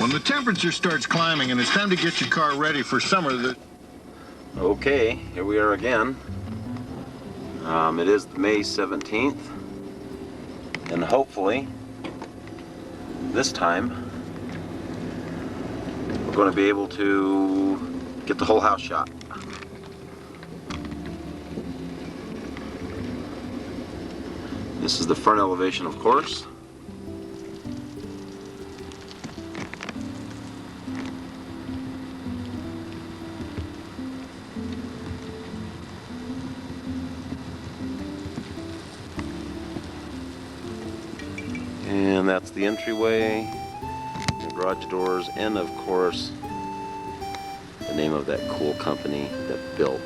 when the temperature starts climbing and it's time to get your car ready for summer, Okay, here we are again. It is May 17th, and hopefully this time we're going to be able to get the whole house shot. This is the front elevation, of course. And that's the entryway, the garage doors, and of course the name of that cool company that built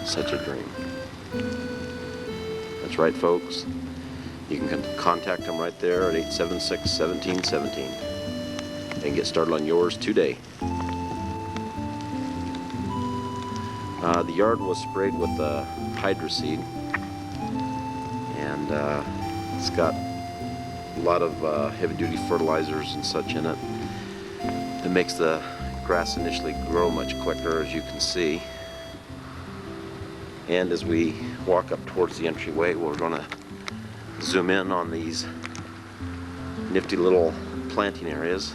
such a dream. That's right, folks. You can contact them right there at 876-1717 and get started on yours today. The yard was sprayed with hydroseed, and it's got a lot of heavy-duty fertilizers and such in it. It makes the grass initially grow much quicker, as you can see. And as we walk up towards the entryway, we're going to zoom in on these nifty little planting areas.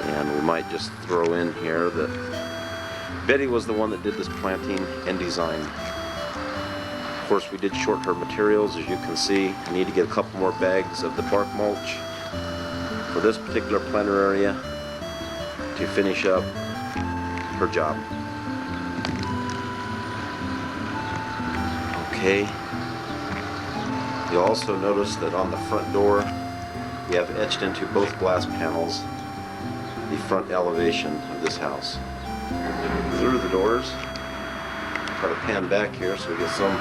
And we might just throw in here that Betty was the one that did this planting and design. Of course, we did short her materials, as you can see. I need to get a couple more bags of the bark mulch for this particular planter area to finish up her job. Okay. You'll also notice that on the front door, we have etched into both glass panels the front elevation of this house. Through the doors, try to pan back here so we get some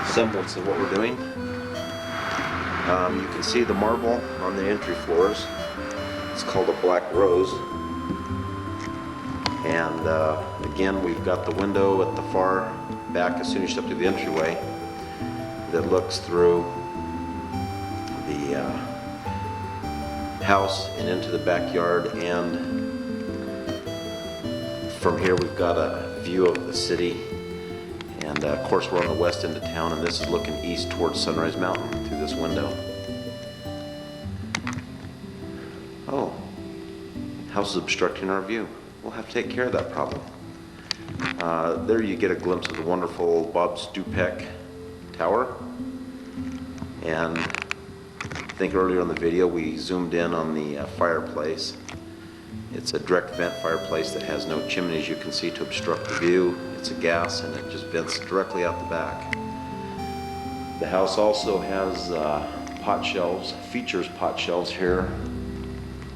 semblance of what we're doing. You can see the marble on the entry floors. It's called a black rose. And again, we've got the window at the far back as soon as you step to the entryway that looks through the house and into the backyard, and from here we've got a view of the city. And of course we're on the west end of town, and this is looking east towards Sunrise Mountain through this window. Oh, house is obstructing our view. We'll have to take care of that problem. There you get a glimpse of the wonderful Bob Stupek Tower. And I think earlier in the video we zoomed in on the fireplace. It's a direct vent fireplace that has no chimney, as you can see, to obstruct the view. It's a gas, and it just vents directly out the back. The house also has pot shelves, features pot shelves here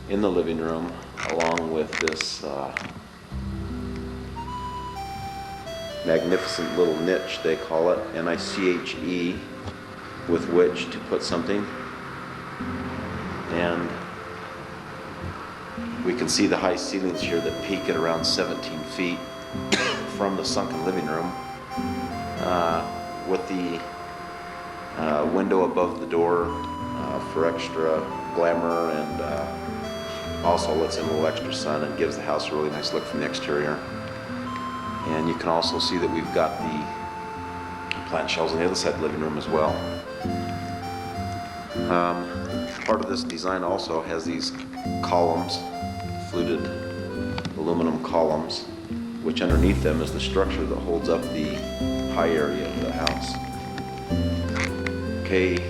in the living room, along with this magnificent little niche, they call it, N-I-C-H-E, with which to put something. And we can see the high ceilings here that peak at around 17 feet from the sunken living room, with the window above the door for extra glamour, and also lets in a little extra sun and gives the house a really nice look from the exterior. And you can also see that we've got the plant shelves on the other side of the living room as well. Part of this design also has these columns, fluted aluminum columns, which underneath them is the structure that holds up the high area of the house. Okay,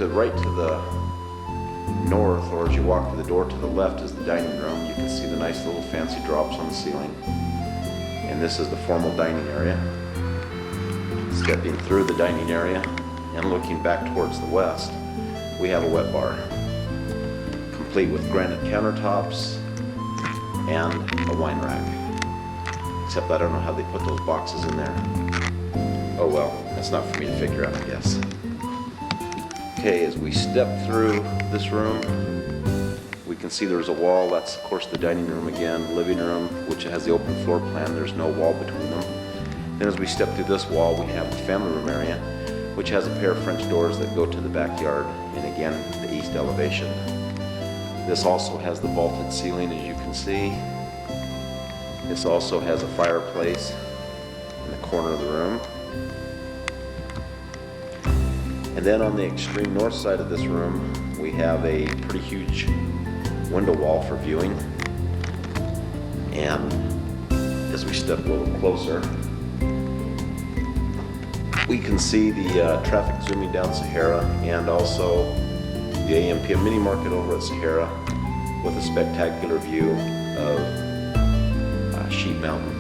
right to the north, or as you walk through the door to the left, is the dining room. You can see the nice little fancy drops on the ceiling. And this is the formal dining area. Stepping through the dining area and looking back towards the west, we have a wet bar, complete with granite countertops and a wine rack. Except I don't know how they put those boxes in there. Oh well, that's not for me to figure out, I guess. Okay, as we step through this room, we can see there's a wall. That's of course the dining room again, living room, which has the open floor plan. There's no wall between them. Then as we step through this wall, we have the family room area, which has a pair of French doors that go to the backyard. And again, the east elevation. This also has the vaulted ceiling, as you can see. This also has a fireplace in the corner of the room. And then on the extreme north side of this room, we have a pretty huge window wall for viewing. And as we step a little closer, we can see the traffic zooming down Sahara, and also the AMPM mini market over at Sahara with a spectacular view of Sheep Mountain,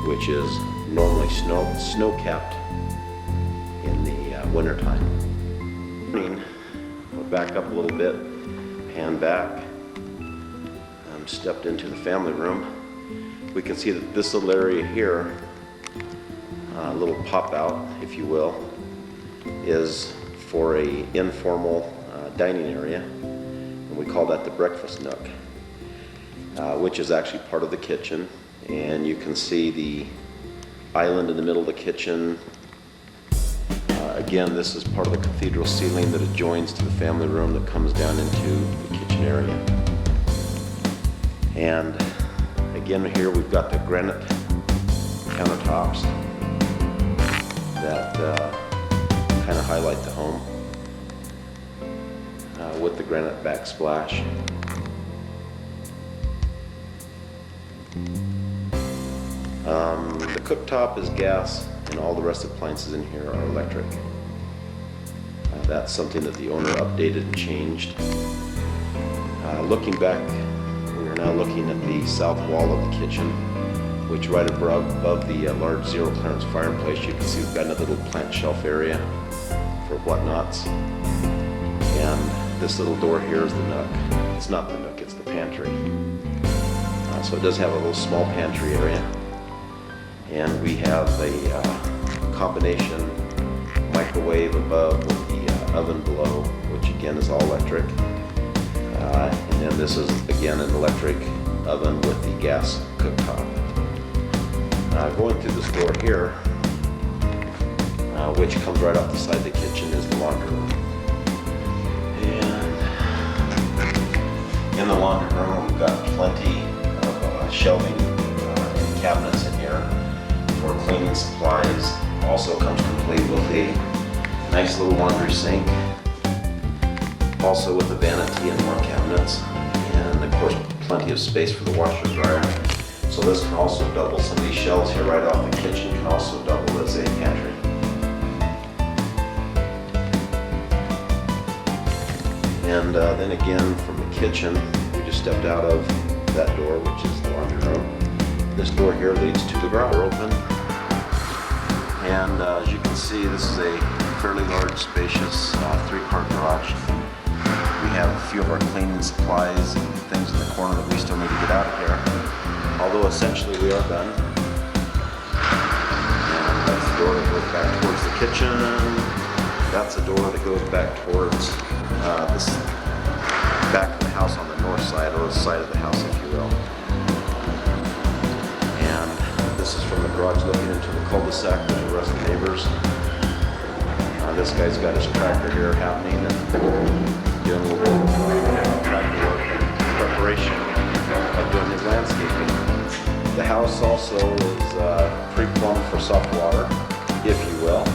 which is normally snow-capped in the wintertime. We'll back up a little bit, pan back, stepped into the family room. We can see that this little area here, a little pop out, if you will, is for a informal dining area, and we call that the breakfast nook, which is actually part of the kitchen. And you can see the island in the middle of the kitchen. Again, this is part of the cathedral ceiling that adjoins to the family room that comes down into the kitchen area. And again, here we've got the granite countertops that kind of highlight the home with the granite backsplash. The cooktop is gas, and all the rest of the appliances in here are electric. That's something that the owner updated and changed. Looking back, we are now looking at the south wall of the kitchen, which right above the large zero clearance fireplace, you can see we've got another little plant shelf area for whatnots. And this little door here is the nook. It's not the nook, it's the pantry. So it does have a little small pantry area. And we have a combination microwave above with the oven below, which again is all electric. And then this is again an electric oven with the gas cooktop. Going through this door here, which comes right off the side of the kitchen, is the laundry room. And in the laundry room, we've got plenty of shelving and cabinets in here for cleaning supplies. Also comes complete with a nice little laundry sink, also with a vanity and more cabinets, and of course plenty of space for the washer and dryer. So this can also double, some of these shelves here right off the kitchen can also double as a pantry. And then again from the kitchen, we just stepped out of that door, which is the laundry room. This door here leads to the garage. We're open. And as you can see, this is a fairly large, spacious three-car garage. We have a few of our cleaning supplies and things in the corner that we still need to get out of here. Although essentially we are done. And that's the door that goes back towards the kitchen. That's the door that goes back towards this back of the house on the north side, or the side of the house, if you will. And this is from the garage looking into the cul-de-sac with the rest of the neighbors. This guy's got his tractor here happening and doing a little bit of tractor work in preparation of doing his landscaping. The house also is pre-plumbed for soft water, if you will.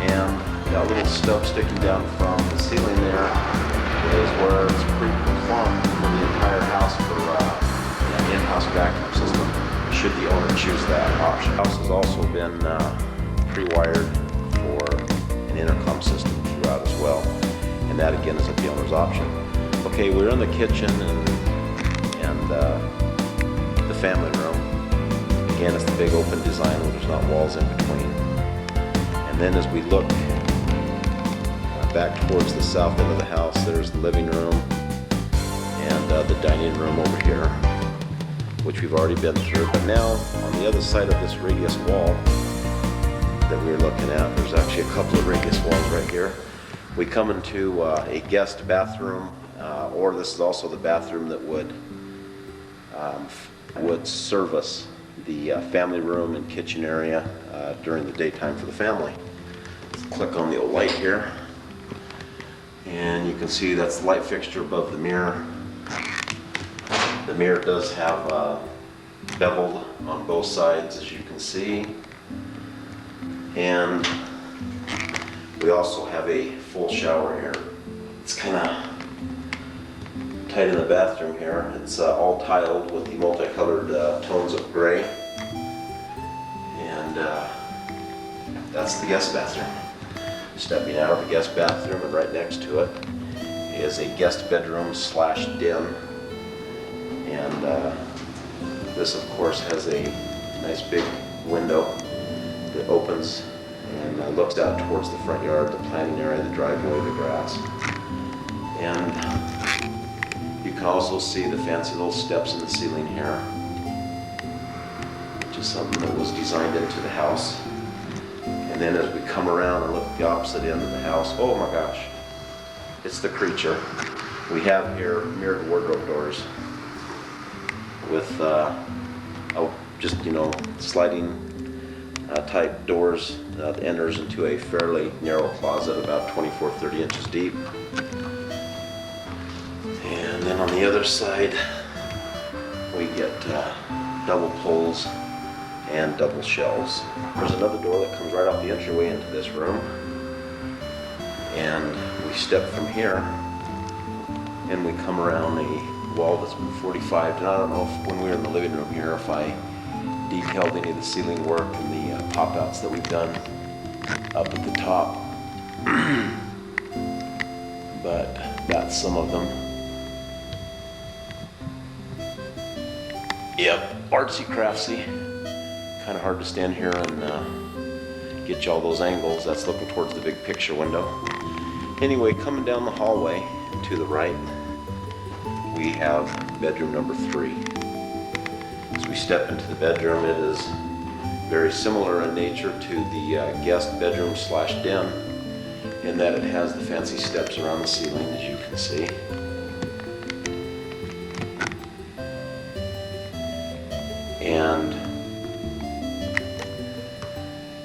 And that little stub sticking down from the ceiling there is where it's pre-plumbed for the entire house for an in-house vacuum system, should the owner choose that option. The house has also been pre-wired for an intercom system throughout as well, and that again is at the owner's option. Okay, we're in the kitchen and the family room. Again, it's the big open design where there's not walls in between. And then as we look back towards the south end of the house, there's the living room and the dining room over here, which we've already been through. But now on the other side of this radius wall that we're looking at, there's actually a couple of radius walls right here. We come into a guest bathroom, or this is also the bathroom that would service the family room and kitchen area during the daytime for the family. Click on the old light here, And you can see that's the light fixture above the mirror. The mirror does have beveled on both sides, as you can see. And we also have a full shower here. It's kind of tight in the bathroom here. It's all tiled with the multicolored tones of gray. And that's the guest bathroom. Stepping out of the guest bathroom, and right next to it is a guest bedroom slash den. And this of course has a nice big window that opens and looks out towards the front yard, the planting area, the driveway, the grass. And you can also see the fancy little steps in the ceiling here, which is something that was designed into the house. And then as we come around and look at the opposite end of the house, oh my gosh, it's the creature. We have here mirrored wardrobe doors with just, you know, sliding type doors that enters into a fairly narrow closet, about 24-30 inches deep. And then on the other side, we get double pulls and double shelves. There's another door that comes right off the entryway into this room. And we step from here and we come around a wall that's been 45'd. And I don't know if when we were in the living room here, if I detailed any of the ceiling work and the pop-outs that we've done up at the top. But that's some of them. Yep, artsy craftsy. Kind of hard to stand here and get you all those angles. That's looking towards the big picture window. Anyway, coming down the hallway to the right, we have bedroom number 3. As we step into the bedroom, it is very similar in nature to the guest bedroom slash den, in that it has the fancy steps around the ceiling, as you can see. And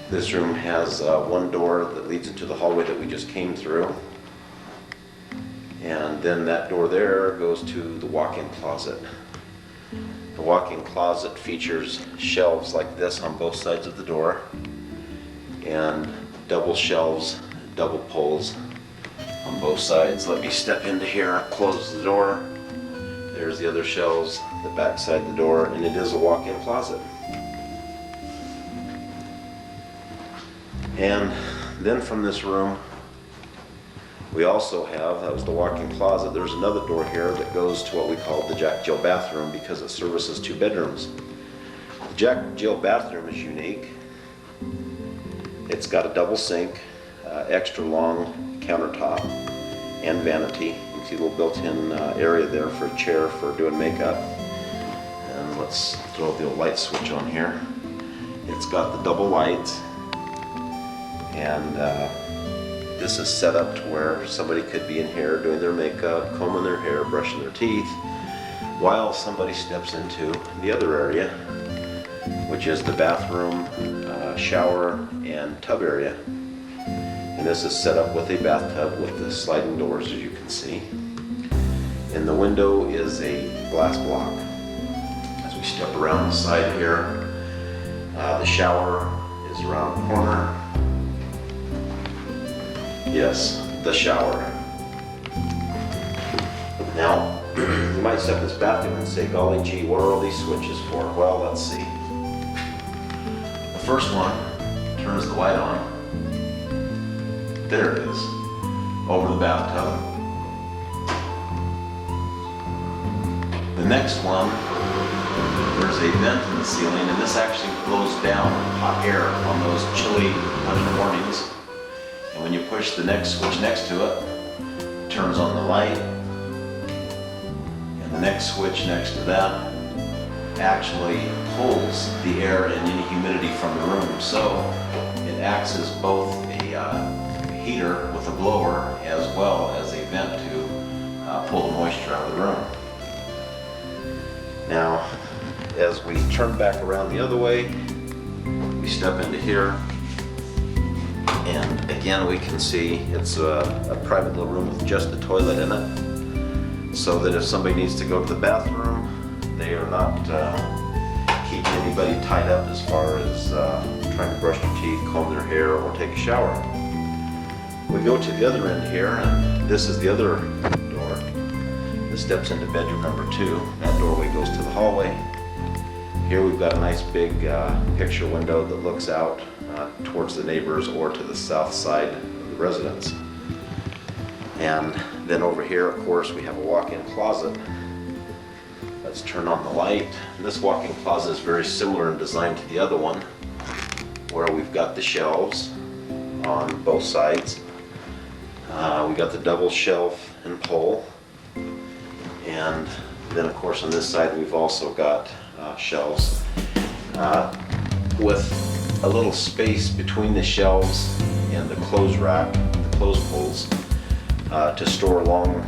this room has one door that leads into the hallway that we just came through. And then that door there goes to the walk-in closet. The walk-in closet features shelves like this on both sides of the door, and double shelves, double pulls on both sides. Let me step into here, close the door. There's the other shelves, the back side of the door, and it is a walk-in closet. And then from this room, we also have, that was the walk-in closet, there's another door here that goes to what we call the Jack Jill bathroom, because it services 2 bedrooms. The Jack Jill bathroom is unique. It's got a double sink, extra long countertop, and vanity. You can see a little built-in area there for a chair for doing makeup. And let's throw the old light switch on here. It's got the double lights, and this is set up to where somebody could be in here doing their makeup, combing their hair, brushing their teeth, while somebody steps into the other area, which is the bathroom, shower, and tub area. And this is set up with a bathtub with the sliding doors, as you can see. And the window is a glass block. As we step around the side here, the shower is around the corner. Yes, the shower. Now, you might step in this bathroom and say, golly gee, what are all these switches for? Well, let's see. The first one turns the light on. There it is, over the bathtub. The next one, there's a vent in the ceiling, and this actually blows down hot air on those chilly winter mornings. And when you push the next switch next to it, it turns on the light. And the next switch next to that actually pulls the air and any humidity from the room. So it acts as both a heater with a blower as well as a vent to pull the moisture out of the room. Now, as we turn back around the other way, we step into here. And again, we can see it's a private little room with just a toilet in it, so that if somebody needs to go to the bathroom, they are not keeping anybody tied up as far as trying to brush their teeth, comb their hair, or take a shower. We go to the other end here, and this is the other door. This steps into bedroom number 2. That doorway goes to the hallway. Here we've got a nice big picture window that looks out towards the neighbors or to the south side of the residence. And then over here, of course, we have a walk-in closet. Let's turn on the light. And this walk-in closet is very similar in design to the other one, where we've got the shelves on both sides. We got the double shelf and pole. And then, of course, on this side, we've also got shelves with a little space between the shelves and the clothes rack, the clothes pulls, to store long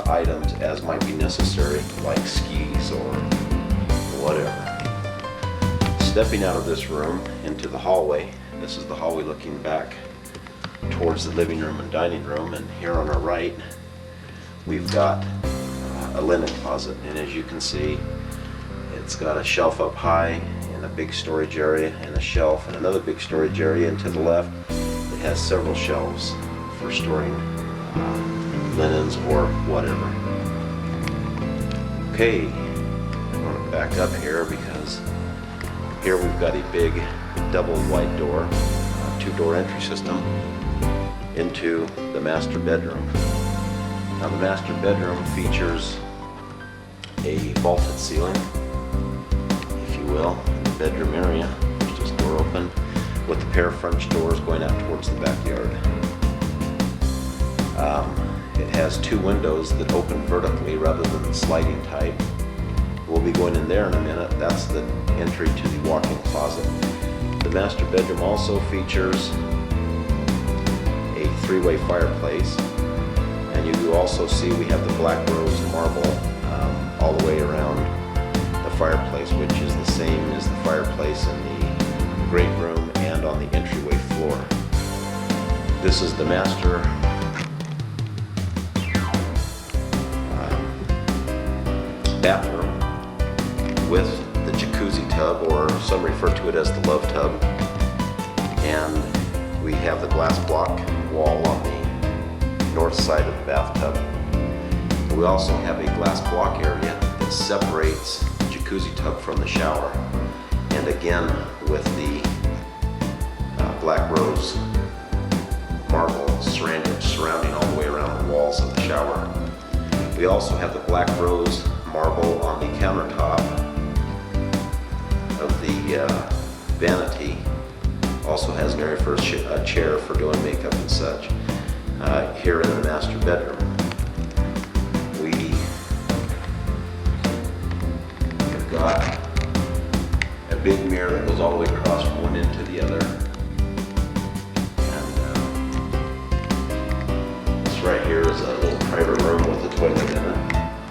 items as might be necessary, like skis or whatever. Stepping out of this room into the hallway, this is the hallway looking back towards the living room and dining room, and here on our right we've got a linen closet, and as you can see, it's got a shelf up high and a big storage area and a shelf and another big storage area, and to the left it has several shelves for storing linens or whatever. Okay, I'm going to back up here because here we've got a big double wide door, two-door entry system into the master bedroom. Now the master bedroom features a vaulted ceiling, if you will, in the bedroom area. There's just a door open with a pair of French doors going out towards the backyard. It has 2 windows that open vertically rather than the sliding type. We'll be going in there in a minute. That's the entry to the walk-in closet. The master bedroom also features a 3-way fireplace, and you do also see we have the black rose marble all the way around the fireplace, which is the same as the fireplace in the great room and on the entryway floor. This is the master bathroom with the jacuzzi tub, or some refer to it as the love tub, and we have the glass block wall on the north side of the bathtub. We also have a glass block area that separates the jacuzzi tub from the shower, and again with the black rose marble surrounding all the way around the walls of the shower. We also have the black rose marble on the countertop of the vanity. Also has an area for a chair for doing makeup and such. Here in the master bedroom, we have got a big mirror that goes all the way across from one end to the other. And this right here is a little private room with a toilet in it,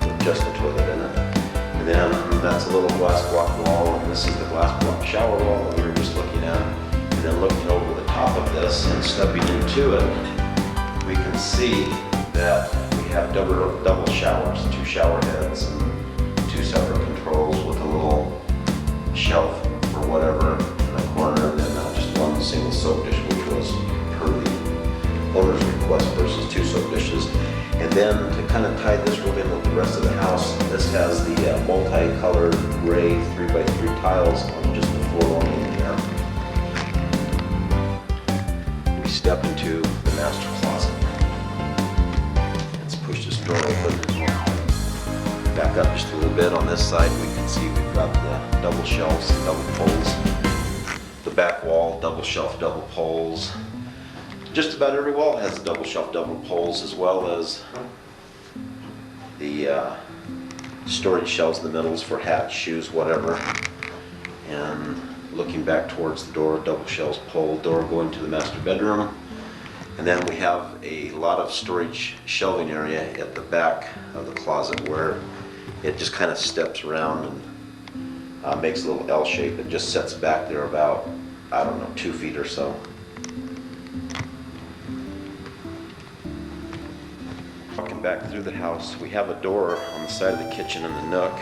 with just a toilet in it. And then that's a little glass block wall, and this is the glass block shower wall that we were just looking at. And then looking over the top of this and stepping into it, we can see that we have double showers, 2 shower heads and 2 separate controls with a little shelf or whatever in the corner, and then just 1 single soap dish, which was per the owner's request versus 2 soap dishes. And then to kind of tie this room in with the rest of the house, this has the multicolored gray 3x3 tiles on just the floor along in there. We step into the master closet. Let's push this door open. Back up just a little bit. On this side we can see we've got the double shelves and double poles. The back wall, double shelf, double poles. Just about every wall has a double shelf, double poles, as well as the storage shelves in the middles for hats, shoes, whatever. And looking back towards the door, double shelves, pole, door going to the master bedroom. And then we have a lot of storage shelving area at the back of the closet where it just kind of steps around and makes a little L shape. It just sets back there about, I don't know, 2 feet or so. back through the house, we have a door on the side of the kitchen in the nook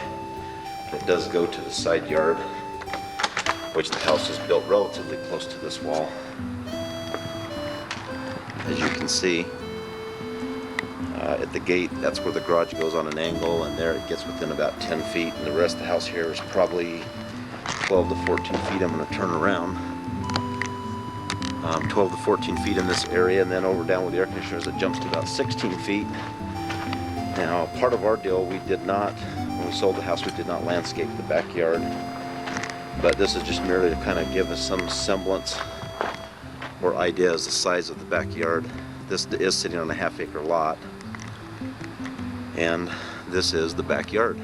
that does go to the side yard, which the house is built relatively close to this wall. As you can see, at the gate, that's where the garage goes on an angle, and there it gets within about 10 feet, and the rest of the house here is probably 12 to 14 feet. I'm going to turn around. 12 to 14 feet in this area, and then over down with the air conditioners it jumps to about 16 feet. Now, part of our deal, we did not, when we sold the house, we did not landscape the backyard, but this is just merely to kind of give us some semblance or idea as the size of the backyard. This is sitting on a half-acre lot, and this is the backyard.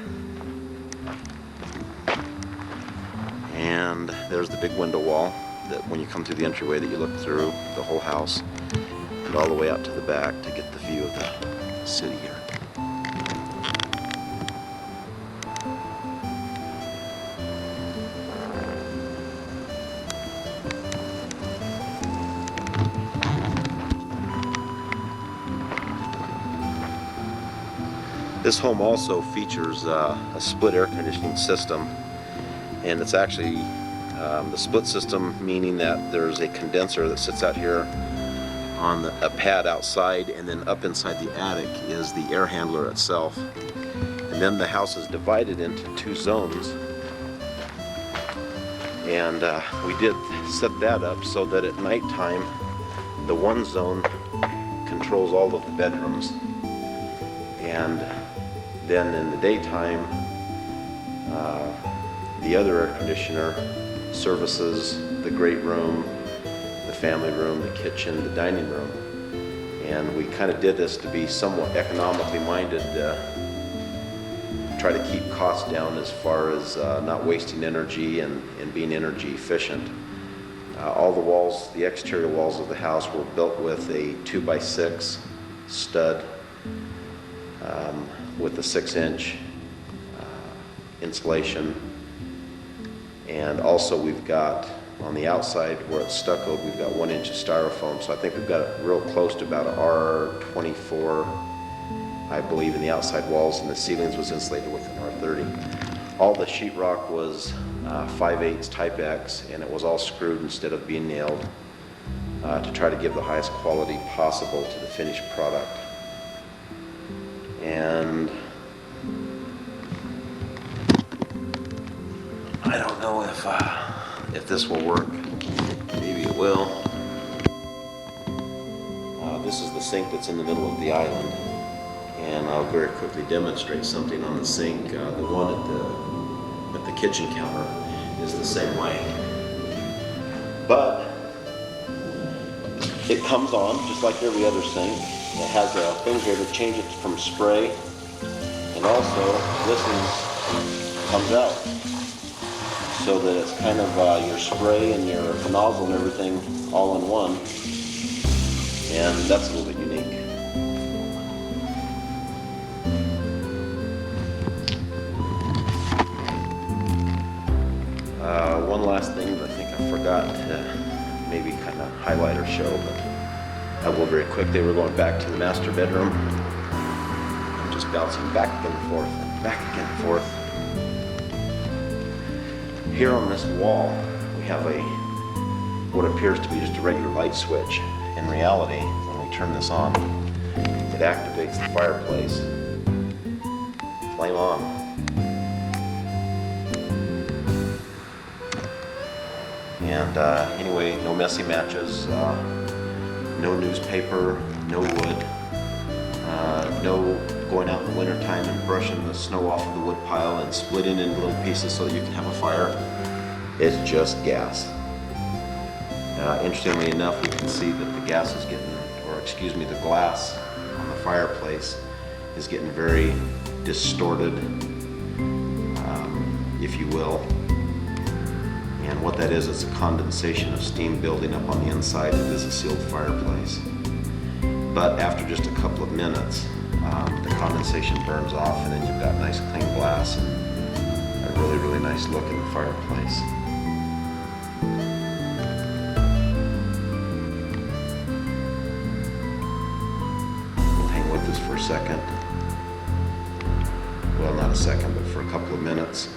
And there's the big window wall that when you come through the entryway that you look through the whole house and all the way out to the back to get the view of the city here. This home also features a split air conditioning system, and it's actually the split system, meaning that there's a condenser that sits out here on a pad outside, and then up inside the attic is the air handler itself. And then the house is divided into two zones, and we did set that up so that at nighttime the one zone controls all of the bedrooms, and then in the daytime the other air conditioner services the great room, the family room, the kitchen, the dining room. And we kind of did this to be somewhat economically minded, try to keep costs down as far as not wasting energy and being energy efficient. All the walls, the exterior walls of the house were built with a 2x6 stud with a 6-inch insulation. And also we've got on the outside where it's stuccoed, we've got 1 inch of styrofoam. So I think we've got it real close to about a R24, I believe, in the outside walls, and the ceilings was insulated with an R30. All the sheetrock was 5/8 Type X, and it was all screwed instead of being nailed to try to give the highest quality possible to the finished product. And I don't know if this will work. Maybe it will. This is the sink that's in the middle of the island, and I'll very quickly demonstrate something on the sink. The one at the kitchen counter is the same way, but it comes on just like every other sink. It has a thing here to change it from spray, and also this comes out, so that it's kind of your spray and your nozzle and everything all in one, and that's a little bit unique. One last thing that I think I forgot to maybe kind of highlight or show, but I will very quick. They were going back to the master bedroom. I'm just bouncing back and forth and back and forth. Here on this wall, we have what appears to be just a regular light switch. In reality, when we turn this on, it activates the fireplace. Flame on. And anyway, no messy matches, no newspaper, no wood, no going out in the wintertime and brushing the snow off of the wood pile and splitting into little pieces so that you can have a fire. It's just gas. Interestingly enough, we can see that the gas is getting, the glass on the fireplace is getting very distorted, if you will. And what that is, it's a condensation of steam building up on the inside. It is a sealed fireplace. But after just a couple of minutes, the condensation burns off, and then you've got nice clean glass and a really, really nice look in the fireplace. We'll hang with this for a second. Well, not a second, but for a couple of minutes.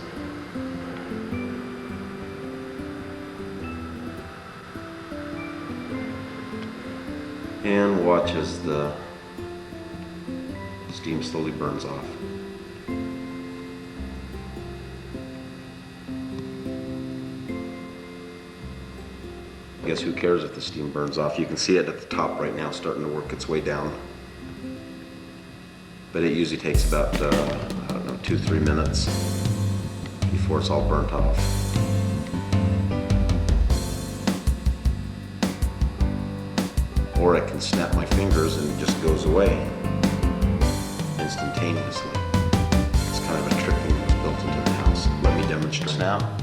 And watch as the steam slowly burns off. I guess who cares if the steam burns off? You can see it at the top right now starting to work its way down. But it usually takes about, I don't know, 2-3 minutes before it's all burnt off. Or I can snap my fingers and it just goes away instantaneously. It's kind of a trick thing that's built into the house. Let me demonstrate now.